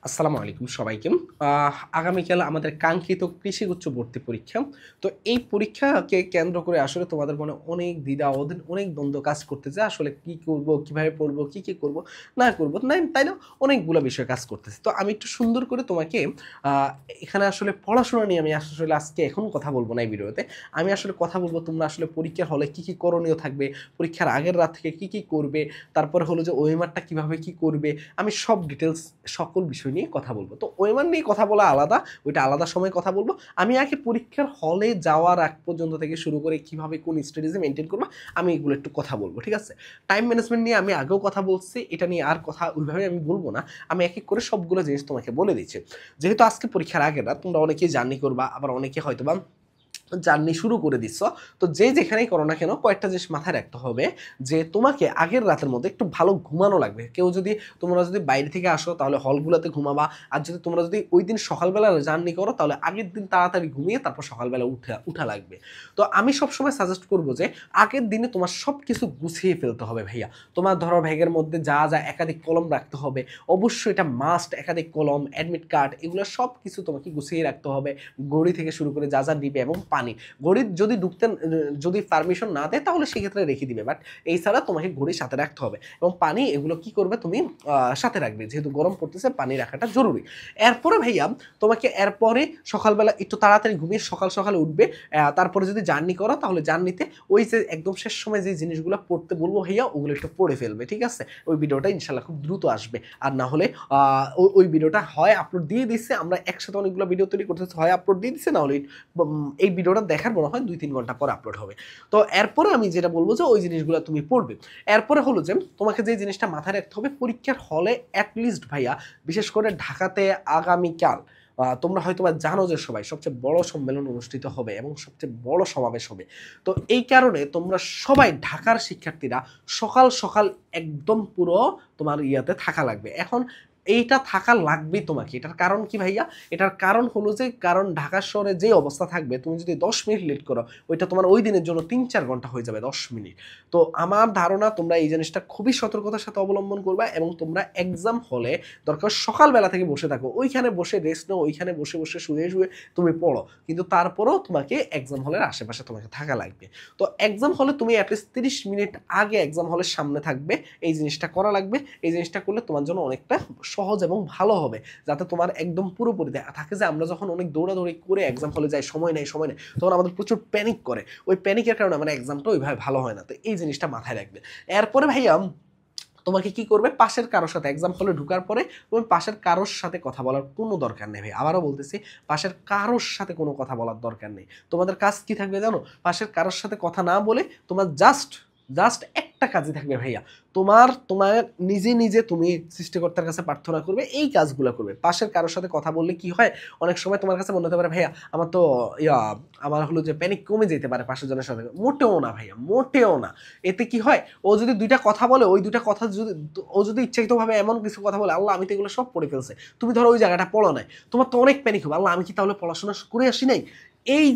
আসসালামু আলাইকুম সবাইকে। আগামীকাল আমাদের কাঙ্ক্ষিত কৃষি উচ্চ ভর্তি পরীক্ষা। তো এই পরীক্ষাকে কেন্দ্র করে আসলে তোমাদের মনে অনেক দ্বিধা, অনেক দ্বন্দ্ব কাজ করতেছে। আসলে কি করব, কিভাবে পড়ব, কি করব, না করব, তাই না? অনেকগুলা বিষয় কাজ করতেছে। তো আমি একটু সুন্দর করে তোমাকে আ এখানে আসলে পড়াশোনা নিয়ে আমি আসলে আজকে এখন কথা বলব না এই ভিডিওতে। আমি আসলে কথা বলব তোমরা আসলে পরীক্ষার হলে কি করণীয় থাকবে, পরীক্ষার আগের রাত থেকে কি করবে, তারপরে হলো যে ওএমআরটা কিভাবে কি করবে, আমি সব ডিটেইলস সকল বিষয় নিয়ে কথা বলবো। তো ওএমআর নিয়ে কথা বলা আলাদা, ওইটা আলাদা সময়ে কথা বলবো। আমি আগে পরীক্ষার হলে যাওয়ার আগ পর্যন্ত থেকে শুরু করে কিভাবে কোন স্ট্র্যাটেজি মেইনটেইন করবা, আমি এগুলো একটু কথা বলবো। ঠিক আছে? টাইম ম্যানেজমেন্ট নিয়ে আমি আগেও কথা বলছি। এটা নিয়ে আর কথা ওইভাবে আমি বলব না। আমি এক করে সবগুলো জিনিস তোমাকে বলে দিচ্ছি। যেহেতু আজকে পরীক্ষার আগের রাত, তোমরা অনেকেই জার্নি করবা, আবার অনেকে হয়তোবা জার্নি শুরু করে দিচ্ছ। তো যে যেখানেই করো না কেন কয়েকটা জিনিস মাথায় রাখতে হবে যে তোমাকে আগের রাতের মধ্যে একটু ভালো ঘুমানো লাগবে। তোমরা যদি বাইরে থেকে আসো তাহলে হলগুলোতে ঘুমাবা। আর যদি তোমরা যদি ওইদিন সকালবেলা জার্নি করো তাহলে আগের দিন তাড়াতাড়ি ঘুমিয়ে তারপর সকালবেলা উঠা লাগবে। তো আমি সবসময় সাজেস্ট করব যে আগের দিনে তোমার সবকিছু গুছিয়ে ফেলতে হবে ভাইয়া। তোমার ধরো ব্যাগের মধ্যে যা একাধিক কলম রাখতে হবে। অবশ্যই এটা মাস্ট, একাধিক কলম, অ্যাডমিট কার্ড এগুলো সবকিছু তোমাকে গুছিয়ে রাখতে হবে। ঘড়ি থেকে শুরু করে যা নিবে এবং পানি। ঘড়ি যদি পারমিশন না দেয় তাহলে সেক্ষেত্রে রেখে দিবে। বাট এই ছাড়া তোমাকে ঘড়ির সাথে রাখতে হবে। এবং পানি এগুলো কি করবে তুমি সাথে রাখবে। যেহেতু গরম পড়তেছে পানি রাখাটা জরুরি। এরপরে ভাইয়া তোমাকে এরপরে সকালবেলা একটু তাড়াতাড়ি ঘুমিয়ে সকালে উঠবে। তারপরে যদি জার্নি করো তাহলে জার্নিতে ওই যে একদম শেষ সময় যে জিনিসগুলো পড়তে বলবো ভাইয়া ওগুলো একটু পড়ে ফেলবে। ঠিক আছে? ওই ভিডিওটা ইনশাল্লাহ খুব দ্রুত আসবে। আর না হলে ওই ভিডিওটা হয় আপলোড দিয়ে দিচ্ছে, আমরা একসাথে অনেকগুলো ভিডিও তৈরি করতেছি, হয় আপলোড দিয়ে দিচ্ছে, না হলে এই ভিডিওটা দেখার মনে হয় ২-৩ ঘন্টা পর আপলোড হবে। তো এরপরে আমি যেটা বলবো যে ওই জিনিসগুলো তুমি পড়বে। এরপরে হলো যে তোমাকে যে জিনিসটা মাথায় রাখতে হবে পরীক্ষার হলে এটলিস্ট ভাইয়া, বিশেষ করে ঢাকাতে আগামীকাল তোমরা হয়তোবা জানো যে সবাই সবচেয়ে বড় সম্মেলন অনুষ্ঠিত হবে এবং সবচেয়ে বড় সমাবেশ হবে। তো এই কারণে তোমরা সবাই ঢাকার শিক্ষার্থীরা সকাল একদম পুরো তোমার ইয়াতে থাকা লাগবে। এখন এইটা থাকা লাগবেই তোমাকে। এটার কারণ কি ভাইয়া? এটার কারণ হলো যে কারণ ঢাকা শহরে যে অবস্থা থাকবে তুমি যদি ১০ মিনিট লেট করো ওইটা তোমার ওই দিনের জন্য ৩-৪ ঘন্টা হয়ে যাবে ১০ মিনিট। তো আমার ধারণা তোমরা এই জিনিসটা খুবই সতর্কতার সাথে অবলম্বন করবা এবং তোমরা এক্সাম হলে দরকার সকালবেলা থেকে বসে থাকো। ওইখানে বসে রেস্ট নাও, ওইখানে বসে শুয়ে তুমি পড়ো। কিন্তু তারপরেও তোমাকে এক্সাম হলের আশেপাশে তোমাকে থাকা লাগবে। তো এক্সাম হলে তুমি এটলিস্ট ৩০ মিনিট আগে এক্সাম হলের সামনে থাকবে। এই জিনিসটা করা লাগবে। এই জিনিসটা করলে তোমার জন্য অনেকটা সহজ এবং ভালো হবে। যাতে তোমার একদম পুরোপুরি থাকে যে আমরা যখন অনেক দৌড়াদৌড়ি করে এক্সাম হলে যাই, সময় নেই, তখন আমাদের প্রচুর প্যানিক করে। ওই প্যানিকের কারণে আমার এক্সামটা ওইভাবে ভালো হয় না। তো এই জিনিসটা মাথায় রাখবে। এরপরে ভাইয়া তোমাকে কি করবে, পাশের কারোর সাথে এক্সাম হলে ঢোকার পরে তুমি পাশের কারোর সাথে কথা বলার কোনো দরকার নেই ভাই। আবারও বলতেছি, পাশের কারোর সাথে কোনো কথা বলার দরকার নেই। তোমাদের কাজ কি থাকবে জানো? পাশের কারোর সাথে কথা না বলে তোমার জাস্ট একটা কাজই থাকবে ভাইয়া। তোমার নিজে তুমি সৃষ্টিকর্তার কাছে প্রার্থনা করবে, এই কাজগুলো করবে। পাশের কারোর সাথে কথা বললে কি হয়, অনেক সময় তোমার কাছে মনে হতে পারে ভাইয়া আমার তো ইয়া আমার হলো যে প্যানিক কমে যেতে পারে পাশের জনের সাথে। মোটেও না ভাইয়া, মোটেও না। এতে কি হয়, ও যদি ২টা কথা বলে, ওই ২টা কথা যদি ও যদি ইচ্ছাকৃতভাবে এমন কিছু কথা বলে, আল্লাহ আমি তো এগুলো সব পড়ে ফেলছি। তুমি ধরো ওই জায়গাটা পড়ো নাই। তোমার তো অনেক প্যানিক হবে। আল্লাহ আমি কি তাহলে পড়াশোনা করে আসি নাই? এই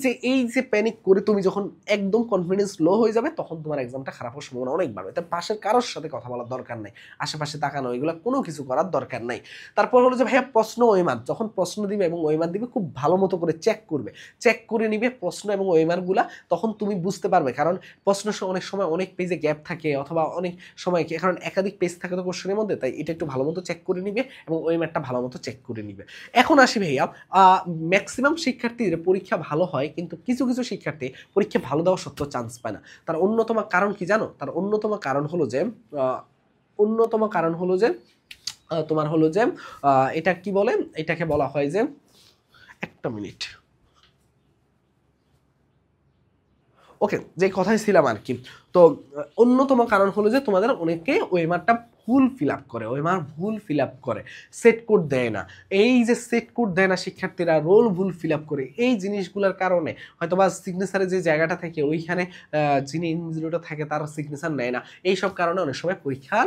যে প্যানিক করে তুমি যখন একদম কনফিডেন্স লো হয়ে যাবে তখন তোমার এক্সামটা খারাপ হওয়ার সম্ভাবনা অনেক বাড়বে। তাই পাশের কারোর সাথে কথা বলার দরকার নাই। আশেপাশে তাকানো এগুলো কোনো কিছু করার দরকার নাই। তারপর হলো যে ভাইয়া প্রশ্ন ওএমআর, যখন প্রশ্ন দিবে এবং ওএমআর দিবে খুব ভালো মতো করে চেক করবে। চেক করে নিবে প্রশ্ন এবং ওএমআরগুলা, তখন তুমি বুঝতে পারবে। কারণ প্রশ্ন অনেক সময় অনেক পেজে গ্যাপ থাকে, অথবা অনেক সময় কারণ একাধিক পেজ থাকে তো কোশ্চেনের মধ্যে, তাই এটা একটু ভালো মতো চেক করে নিবে এবং ওএমআরটা ভালো মতো চেক করে নিবে। এখন আসি ভাইয়া, ম্যাক্সিমাম শিক্ষার্থীদের পরীক্ষা ভালো হয়, কিন্তু কিছু শিক্ষার্থী পরীক্ষা ভালো দেওয়া সত্ত্বেও চান্স পায় না। তার অন্যতম কারণ কি জানো? তার অন্যতম কারণ হলো যে তোমার হলো যে এটা কি বলে, এটাকে বলা হয় যে, একটা মিনিট, ওকে, যে কথায় ছিলাম আর কি। তো অন্যতম কারণ হলো যে তোমাদের অনেকে ওএমআরটা ভুল ফিল আপ করে, সেট কোড দেয় না। এই যে সেট কোড দেয় না শিক্ষার্থীরা, রোল ভুল ফিল আপ করে, এই জিনিসগুলোর কারণে হয়তোবা সিগনেচারে যে জায়গাটা থাকে ওইখানে যিনি ইনজিনিয়ারটা থাকে তার সিগনেচার নেয় না। এইসব কারণে অনেক সময় পরীক্ষার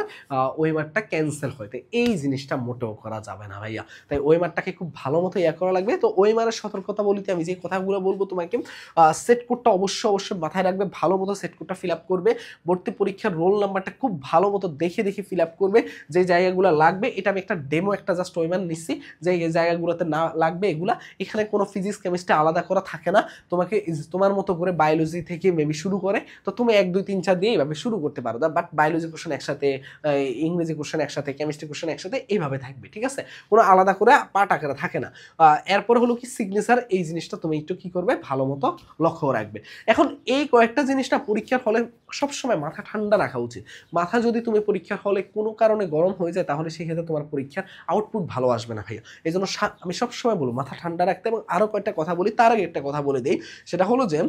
ওএমআরটা ক্যান্সেল হয়। তো এই জিনিসটা মোটেও করা যাবে না ভাইয়া। তাই ওএমআরটাকে খুব ভালো মতো করা লাগবে। তো ওএমআরের সতর্কতা বলিতে আমি যে কথাগুলো বলবো তোমাকে, সেট কোডটা অবশ্যই মাথায় রাখবে, ভালো মতো সেট কোডটা ফিল আপ করবে। ভর্তি পরীক্ষার রোল নাম্বারটা খুব ভালো মতো দেখে ফিল আপ আপ করবে, যে জায়গাগুলো লাগবে এটা আমি একটা ডেমো একটা জাস্ট ওইমান নিচ্ছি, যে এই জায়গাগুলোতে না লাগবে এগুলা, এখানে কোনো ফিজিক্স কেমিস্ট্রি আলাদা করা থাকে না, তোমাকে তোমার মতো করে বায়োলজি থেকে মেবি শুরু করে, তো তুমি 1 2 3 4 দিয়ে এইভাবে শুরু করতে পারো, বাট বায়োলজি কোশ্চেন একসাথে, ইংরেজি কোশ্চেন একসাথে, কেমিস্ট্রি কোশ্চেন একসাথে, এইভাবে থাকবে, ঠিক আছে, কোনো আলাদা করে পার্ট আকারে থাকে না। এরপর হলো কি সিগনেচার, এই জিনিসটা তুমি একটু কি করবে ভালো মতো লক্ষ্য রাখবে। এখন এই কয়েকটা জিনিসটা পরীক্ষার হলে সবসময় মাথা ঠান্ডা রাখা উচিত। মাথা যদি তুমি পরীক্ষার হলে কোনো কারণে গরম হয়ে যায় তাহলে সেক্ষেত্রে তোমার পরীক্ষার আউটপুট ভালো আসবে না ভাইয়া। এই জন্য আমি সবসময় বলবো মাথা ঠান্ডা রাখতে। এবং আরও কয়েকটা কথা বলি, তার আগে একটা কথা বলে দিই, সেটা হলো যে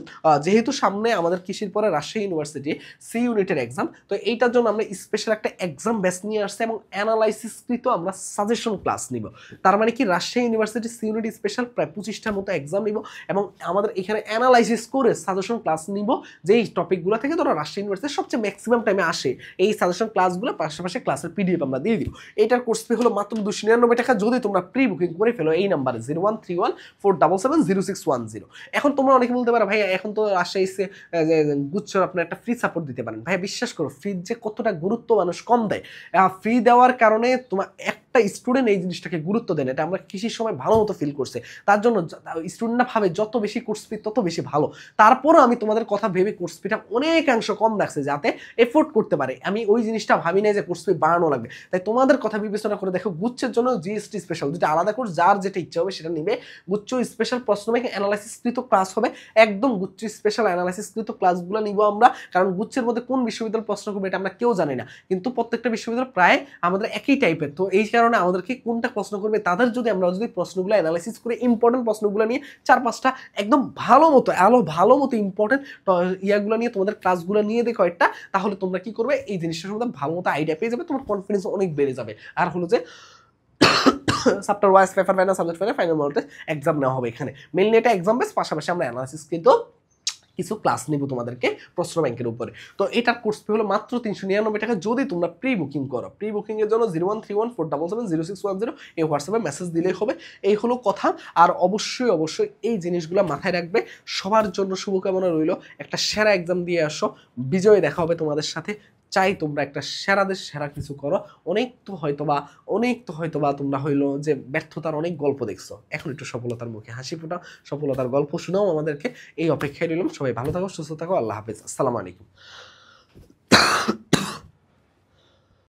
যেহেতু সামনে আমাদের কৃষির পরে রাজশাহী ইউনিভার্সিটি সি ইউনিটের এক্সাম, তো এইটার জন্য আমরা স্পেশাল একটা এক্সাম ব্যাচ নিয়ে আসছি এবং অ্যানালাইসিসকৃত আমরা সাজেশন ক্লাস নিব। তার মানে কি Rajshahi university C unit special প্রায় 25টার মতো এক্সাম নিব এবং আমাদের এখানে অ্যানালাইসিস করে সাজেশন ক্লাস নিব, যেই টপিকগুলো থেকে ধরো রাজশাহী ইউনিভার্সিটির সবচেয়ে ম্যাক্সিমাম টাইমে আসে এই সাজেশন ক্লাসগুলো, পাশাপাশি ক্লাসের পিডিএফ আমরা দিয়ে দিব। এটার কোর্স ফি হলো মাত্র 299 টাকা, যদি তোমরা প্রি বুকিং করে ফেলো এই নাম্বারে 013147700610। এখন তোমরা অনেকে বলতে পারো ভাইয়া এখন তো রাজশাহী গুচ্ছ আপনার একটা ফ্রি সাপোর্ট দিতে পারেন। ভাইয়া বিশ্বাস করো ফ্রির যে কতটা গুরুত্ব মানুষ কম দেয়, ফ্রি দেওয়ার কারণে তোমার একটা স্টুডেন্ট এই জিনিসটাকে গুরুত্ব দেন, এটা আমরা কৃষির সময় ভালো মতো ফিল করছে। তার জন্য স্টুডেন্টরা ভাবে যত বেশি কোর্স ফি তত বেশি ভালো। তারপরও আমি তোমাদের কথা ভেবে কোর্স ফিটা অনেকাংশ কম রাখছি যাতে এফোর্ড করতে পারে। আমি ওই জিনিসটা ভাবি নাই যে কোর্স ফি বাড়ানো লাগবে, তাই তোমাদের কথা বিবেচনা করে দেখো গুচ্ছের জন্য জিএসটি স্পেশাল দুটো আলাদা কোর্স, যার যেটা ইচ্ছা হবে সেটা নিবে। গুচ্ছ স্পেশাল প্রশ্ন ব্যাংক অ্যানালাইসিসকৃত ক্লাস হবে, একদম গুচ্ছ স্পেশাল অ্যানালাইসিসকৃত ক্লাসগুলো নিব আমরা, কারণ গুচ্ছের মধ্যে কোন বিশ্ববিদ্যালয় প্রশ্ন করবে এটা আমরা কেউ জানি না, কিন্তু প্রত্যেকটা বিশ্ববিদ্যালয় প্রায় আমাদের একই টাইপের, তো এই কারণে আমাদেরকে কোনটা প্রশ্ন করবে তাদের আমরা যদি প্রশ্নগুলো অ্যানালাইসিস করে ইম্পর্টেন্ট প্রশ্নগুলো নিয়ে 4-5টা একদম ভালো মতো ইম্পর্টেন্ট ইয়াগুলো নিয়ে তোমাদের ক্লাসগুলো নিয়ে দেখো একটা, তাহলে তোমরা কি করবে এই জিনিসটার সম্বন্ধে ভালো মতো আইডিয়া পেয়ে যাবে, তোমার কনফিডেন্স অনেক বেড়ে যাবে। আর হলো যে chapter wise paper final subject final final model exam নেওয়া হবে এখানে, মেইনলি এটা এক্সাম বেস, পাশাপাশি আমরা অ্যানালাইসিস কিন্তু কিছু ক্লাস নিব তোমাদেরকে প্রশ্ন ব্যাংকের উপরে। তো এটার কোর্স ফি হলো মাত্র 399 টাকা যদি তোমরা প্রি বুকিং করো। প্রি বুকিং এর জন্য 013147700610 এই হোয়াটসঅ্যাপে মেসেজ দিলেই হবে। এই হলো কথা। আর অবশ্যই এই জিনিসগুলো মাথায় রাখবে। সবার জন্য শুভকামনা রইল, একটা সেরা এক্সাম দিয়ে আসো, বিজয় দেখা হবে তোমাদের সাথে। চাই তোমরা একটা সেরাদের সেরা কিছু করো। অনেক তো হয়তোবা তোমরা হইলো যে ব্যর্থতার অনেক গল্প দেখছো, এখন একটু সফলতার মুখে হাসি ফোটাও, সফলতার গল্প শোনাও আমাদেরকে, এই অপেক্ষায় রইলাম। সবাই ভালো থাকো, সুস্থ থাকো, আল্লাহ হাফেজ, আসসালামু আলাইকুম।